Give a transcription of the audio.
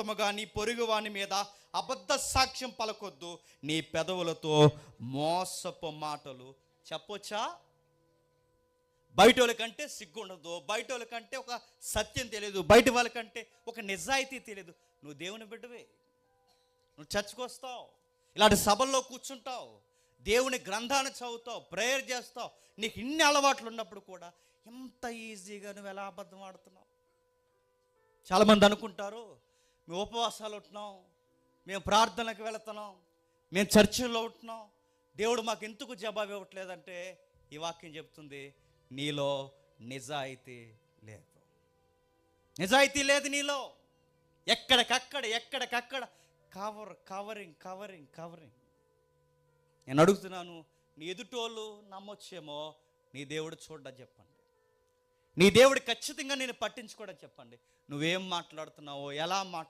నిమిత్తముగా నీ పొరుగువాని మీద అబద్ధ సాక్ష్యం పలకొద్దు, నీ పెదవులతో మోసపు మాటలు చెప్పొచ్చా? బయట వాళ్ళకంటే సిగ్గు ఉండదు, బయట వాళ్ళకంటే ఒక సత్యం తెలియదు, బయట వాళ్ళకంటే ఒక నిజాయితీ తెలియదు. నువ్వు దేవుని బిడ్డవే, నువ్వు చర్చకు వస్తావు, ఇలాంటి సభల్లో కూర్చుంటావు, దేవుని గ్రంథాన్ని చదువుతావు, ప్రేయర్ చేస్తావు. నీకు ఇన్ని అలవాట్లు ఉన్నప్పుడు కూడా ఎంత ఈజీగా నువ్వు ఎలా అబద్ధం ఆడుతున్నావు? చాలామంది అనుకుంటారు, మేము ఉపవాసాలు ఉంటున్నాం, మేము ప్రార్థనలకు వెళుతున్నాం, మేము చర్చిల్లో ఉంటున్నాం, దేవుడు మాకు ఎందుకు జవాబు ఇవ్వట్లేదంటే ఈ వాక్యం చెప్తుంది, నీలో నిజాయితీ లేదు. నిజాయితీ లేదు నీలో. ఎక్కడికక్కడ కవరింగ్. నేను అడుగుతున్నాను, నీ ఎదుటోళ్ళు నమ్మొచ్చేమో, నీ దేవుడు చూడ్డా చెప్పండి. నీ దేవుడు ఖచ్చితంగా నేను పట్టించుకోవడం చెప్పండి. నువ్వేం మాట్లాడుతున్నావో, ఎలా